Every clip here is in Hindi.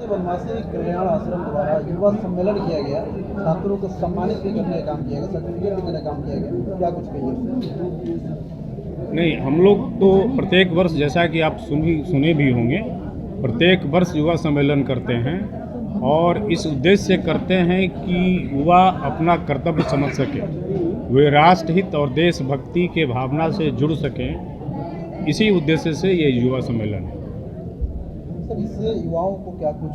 वनवासी कल्याण आश्रम द्वारा युवा सम्मेलन किया गया, छात्रों को सम्मानित भी करने का काम किया गया, सर्टिफिकेट भी देने का काम किया गया, क्या कुछ कहिए? नहीं, हम लोग तो प्रत्येक वर्ष, जैसा कि आप सुने भी होंगे, प्रत्येक वर्ष युवा सम्मेलन करते हैं और इस उद्देश्य से करते हैं कि युवा अपना कर्तव्य समझ सके, वे राष्ट्रहित और देशभक्ति के भावना से जुड़ सकें। इसी उद्देश्य से ये युवा सम्मेलन है। सर, इससे युवाओं को क्या कुछ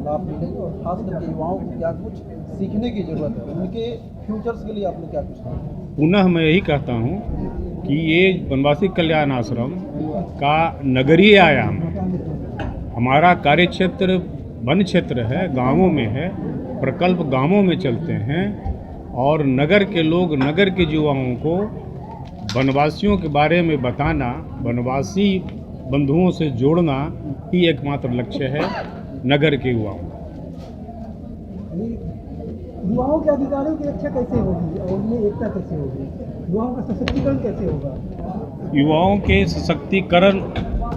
लाभ मिलेगा और खास करके युवाओं को क्या कुछ सीखने की जरूरत है, उनके फ्यूचर्स के लिए आप लोग क्या कुछ करें? पुनः मैं यही कहता हूँ कि ये वनवासी कल्याण आश्रम का नगरीय आयाम है। हमारा कार्य क्षेत्र वन क्षेत्र है, गांवों में है, प्रकल्प गांवों में चलते हैं और नगर के लोग, नगर के युवाओं को वनवासियों के बारे में बताना, वनवासी बंधुओं से जोड़ना ही एकमात्र लक्ष्य है नगर के युवाओं। युवाओं के अधिकारों की रक्षा कैसे होगी और उनमें एकता कैसे होगी? युवाओं का सशक्तिकरण कैसे होगा? युवाओं के सशक्तिकरण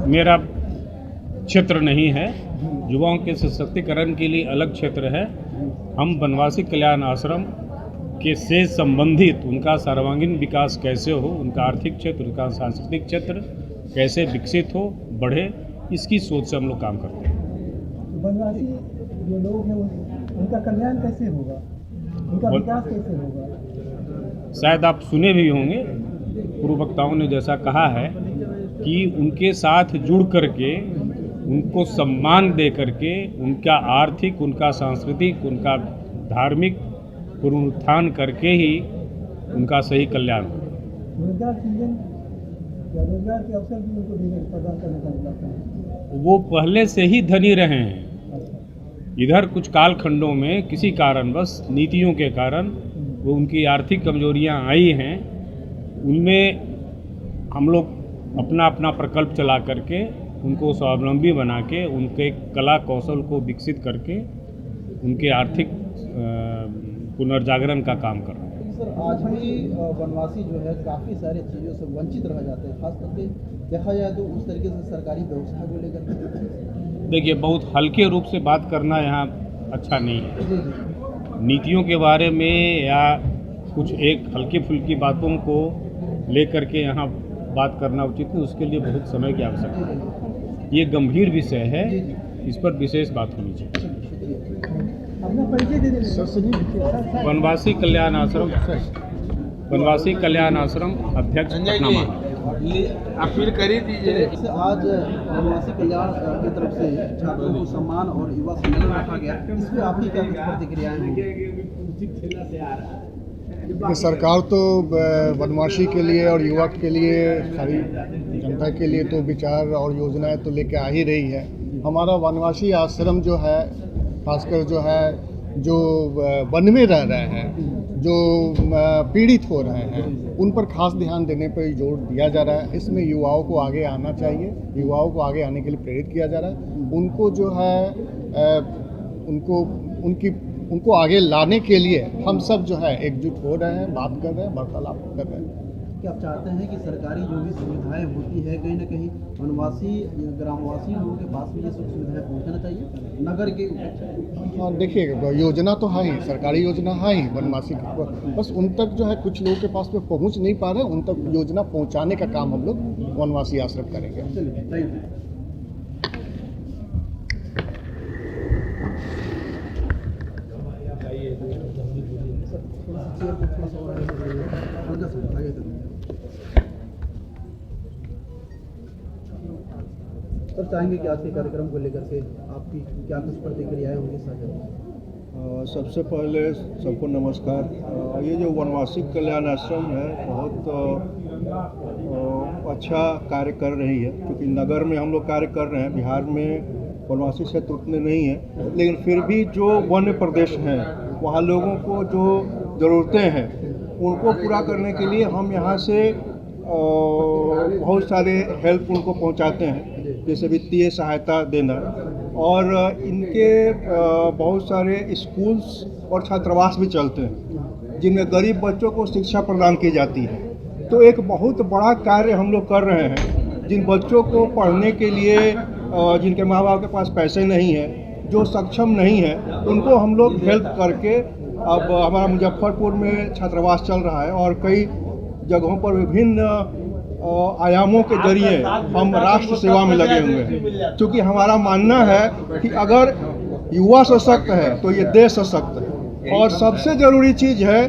मेरा क्षेत्र नहीं है। युवाओं के सशक्तिकरण के लिए अलग क्षेत्र है। हम वनवासी कल्याण आश्रम के से संबंधित उनका सर्वांगीण विकास कैसे हो, उनका आर्थिक क्षेत्र, उनका सांस्कृतिक क्षेत्र कैसे विकसित हो, बढ़े, इसकी सोच से हम लोग काम करते हैं। वनवासी जो लोग हैं उनका कल्याण कैसे होगा, उनका विकास कैसे होगा? शायद आप सुने भी होंगे, पूर्व वक्ताओं ने जैसा कहा है कि उनके साथ जुड़ करके, उनको सम्मान दे करके, उनका आर्थिक, उनका सांस्कृतिक, उनका धार्मिक पुनरुत्थान करके ही उनका सही कल्याण हो। रोजगार सृजन या रोजगार के अवसर भी उनको प्रदान करने का चाहते हैं। वो पहले से ही धनी रहे हैं। इधर कुछ कालखंडों में किसी कारणवश, नीतियों के कारण वो उनकी आर्थिक कमजोरियां आई हैं। उनमें हम लोग अपना अपना प्रकल्प चला करके उनको स्वावलंबी बना के, उनके कला कौशल को विकसित करके उनके आर्थिक पुनर्जागरण का काम कर रहे हैं। सर, आज भी वनवासी जो है काफ़ी सारी चीज़ों से वंचित रह जाते हैं, खास करके देखा जाए तो उस तरीके से सरकारी व्यवस्था को लेकर। देखिए, बहुत हल्के रूप से बात करना यहाँ अच्छा नहीं है। नीतियों के बारे में या कुछ एक हल्की फुल्की बातों को लेकर के यहाँ बात करना उचित नहीं, उसके लिए बहुत समय की आवश्यकता है। ये गंभीर विषय है, इस पर विशेष बात होनी चाहिए। अपना परिचय दे दें। वनवासी कल्याण आश्रम अध्यक्ष पटना महानगर। अपील करी दीजिए। आज वनवासी कल्याण की तरफ से छात्रों को सम्मान और युवा सम्मेलन रखा गया, इस पर आपकी क्या कुछ प्रतिक्रियाएं होंगी? सरकार तो वनवासी के लिए और युवा के लिए, सारी जनता के लिए तो विचार और योजनाएं तो लेके आ ही रही है। हमारा वनवासी आश्रम जो है, खासकर जो है, जो वन में रह रहे हैं, जो पीड़ित हो रहे हैं, उन पर खास ध्यान देने पर जोर दिया जा रहा है। इसमें युवाओं को आगे आना चाहिए, युवाओं को आगे आने के लिए प्रेरित किया जा रहा है। उनको जो है उनको आगे लाने के लिए हम सब जो है एकजुट हो रहे हैं, बात कर रहे हैं, वार्तालाप कर रहे हैं। क्या आप चाहते हैं कि सरकारी जो भी सुविधाएं होती है, कहीं ना कहीं वनवासी या ग्रामवासी लोगों के पास भी ये सब सुविधाएं पहुंचना चाहिए नगर के? हाँ, देखिए, योजना तो है ही, सरकारी योजना है ही वनवासी की, बस उन तक जो है कुछ लोगों के पास में पहुंच नहीं पा रहे, उन तक योजना पहुंचाने का काम हम लोग वनवासी आश्रम करेंगे। चलिए, थैंक यू। सर, चाहेंगे कि आज के कार्यक्रम को लेकर के आपकी क्या कुछ प्रतिक्रियाएं होंगी साझा? सबसे पहले सबको नमस्कार। ये जो वनवासी कल्याण आश्रम है, बहुत अच्छा कार्य कर रही है, क्योंकि नगर में हम लोग कार्य कर रहे हैं। बिहार में वनवासी क्षेत्र उतने नहीं है, लेकिन फिर भी जो वन्य प्रदेश हैं, वहाँ लोगों को जो ज़रूरतें हैं उनको पूरा करने के लिए हम यहाँ से बहुत सारे हेल्प उनको पहुँचाते हैं, जैसे वित्तीय सहायता देना, और इनके बहुत सारे स्कूल्स और छात्रावास भी चलते हैं जिनमें गरीब बच्चों को शिक्षा प्रदान की जाती है। तो एक बहुत बड़ा कार्य हम लोग कर रहे हैं। जिन बच्चों को पढ़ने के लिए जिनके माँ बाप के पास पैसे नहीं है, जो सक्षम नहीं है उनको हम लोग हेल्प करके अब हमारा मुजफ्फरपुर में छात्रावास चल रहा है और कई जगहों पर विभिन्न आयामों के जरिए हम राष्ट्र सेवा में लगे हुए हैं, क्योंकि हमारा मानना है कि अगर युवा सशक्त है तो ये देश सशक्त है। और सबसे ज़रूरी चीज़ है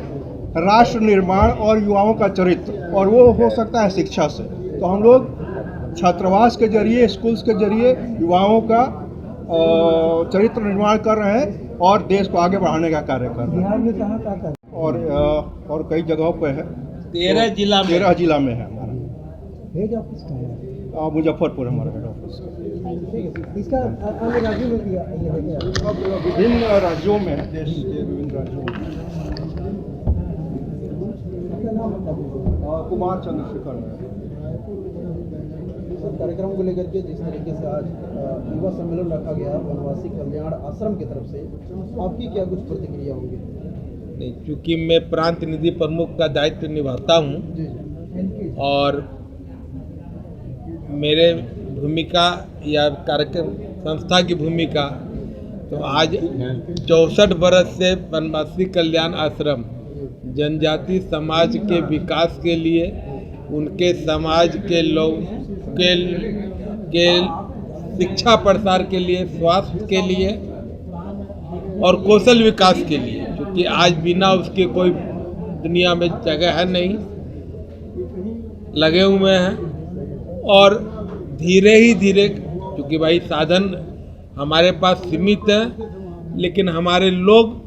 राष्ट्र निर्माण और युवाओं का चरित्र, और वो हो सकता है शिक्षा से। तो हम लोग छात्रावास के जरिए, स्कूल्स के जरिए युवाओं का चरित्र निर्माण कर रहे हैं और देश को आगे बढ़ाने का कार्य कर रहे हैं। बिहार में कहाँ कहाँ कर और कई जगहों पर है, 13 जिला में है हमारा। हेड ऑफिस कहाँ है? मुजफ्फरपुर हमारा हेड ऑफिस। ठीक है, इसका अन्य राज्यों में भी ये है क्या? विभिन्न राज्यों में, देश के विभिन्न राज्यों में। आपका नाम बता दीजिए। कुमार चंद्रशेखर। सर, कार्यक्रम को लेकर के जिस तरीके से आज युवा सम्मेलन रखा गया वनवासी कल्याण आश्रम की तरफ से, आपकी क्या कुछ प्रतिक्रिया होगी? नहीं, चूँकि मैं प्रांत निधि प्रमुख का दायित्व निभाता हूँ जी जी। और मेरे भूमिका या कार्यक्रम संस्था की भूमिका, तो आज 64 बरस से वनवासी कल्याण आश्रम जनजाति समाज के विकास के लिए, उनके समाज के लोग के शिक्षा प्रसार के लिए, स्वास्थ्य के लिए और कौशल विकास के लिए, क्योंकि आज बिना उसके कोई दुनिया में जगह है नहीं, लगे हुए हैं। और धीरे ही धीरे, क्योंकि भाई साधन हमारे पास सीमित है, लेकिन हमारे लोग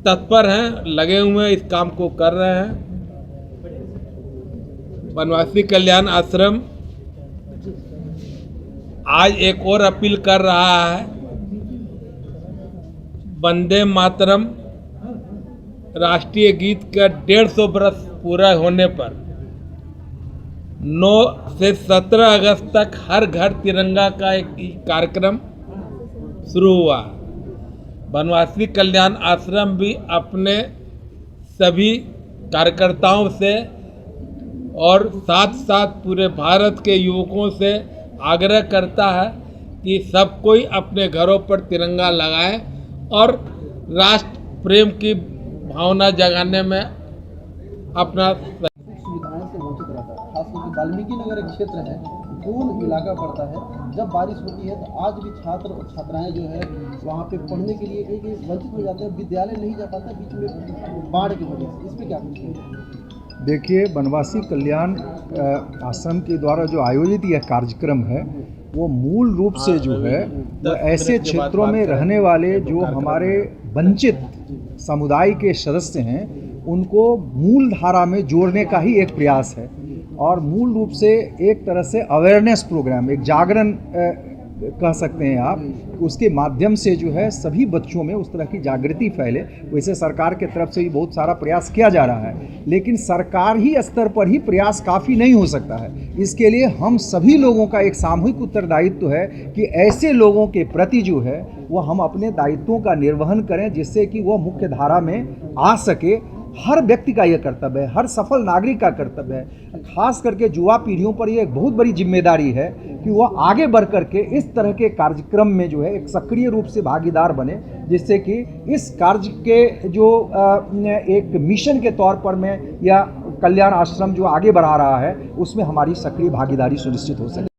तत्पर हैं, लगे हुए हैं, इस काम को कर रहे हैं। वनवासी कल्याण आश्रम आज एक और अपील कर रहा है। वंदे मातरम राष्ट्रीय गीत का 150 बरस पूरा होने पर 9 से 17 अगस्त तक हर घर तिरंगा का एक कार्यक्रम शुरू हुआ। वनवासी कल्याण आश्रम भी अपने सभी कार्यकर्ताओं से और साथ साथ पूरे भारत के युवकों से आग्रह करता है कि सब कोई अपने घरों पर तिरंगा लगाए और राष्ट्र प्रेम की भावना जगाने में अपना सुविधाएं से वंचित रहता है। खासकर कि वाल्मीकि नगर एक क्षेत्र है, दूर इलाका पड़ता है। जब बारिश होती है तो आज भी छात्र और छात्राएं जो है वहाँ पे पढ़ने के लिए कहीं वंचित हो जाते हैं, विद्यालय नहीं जा पाते बीच में बाढ़ की वजह से। इसमें क्या कुछ है? देखिए, वनवासी कल्याण आश्रम के द्वारा जो आयोजित यह कार्यक्रम है वो मूल रूप से जो है वो ऐसे क्षेत्रों में रहने वाले जो हमारे वंचित समुदाय के सदस्य हैं उनको मूल धारा में जोड़ने का ही एक प्रयास है। और मूल रूप से एक तरह से अवेयरनेस प्रोग्राम, एक जागरण कह सकते हैं आप, उसके माध्यम से जो है सभी बच्चों में उस तरह की जागृति फैले। वैसे सरकार के तरफ से भी बहुत सारा प्रयास किया जा रहा है, लेकिन सरकार ही स्तर पर ही प्रयास काफ़ी नहीं हो सकता है। इसके लिए हम सभी लोगों का एक सामूहिक उत्तरदायित्व है कि ऐसे लोगों के प्रति जो है वो हम अपने दायित्वों का निर्वहन करें, जिससे कि वह मुख्य धारा में आ सके। हर व्यक्ति का यह कर्तव्य है, हर सफल नागरिक का कर्तव्य है। खास करके युवा पीढ़ियों पर यह एक बहुत बड़ी जिम्मेदारी है कि वह आगे बढ़ करके इस तरह के कार्यक्रम में जो है एक सक्रिय रूप से भागीदार बने, जिससे कि इस कार्य के जो एक मिशन के तौर पर में या कल्याण आश्रम जो आगे बढ़ा रहा है उसमें हमारी सक्रिय भागीदारी सुनिश्चित हो सके।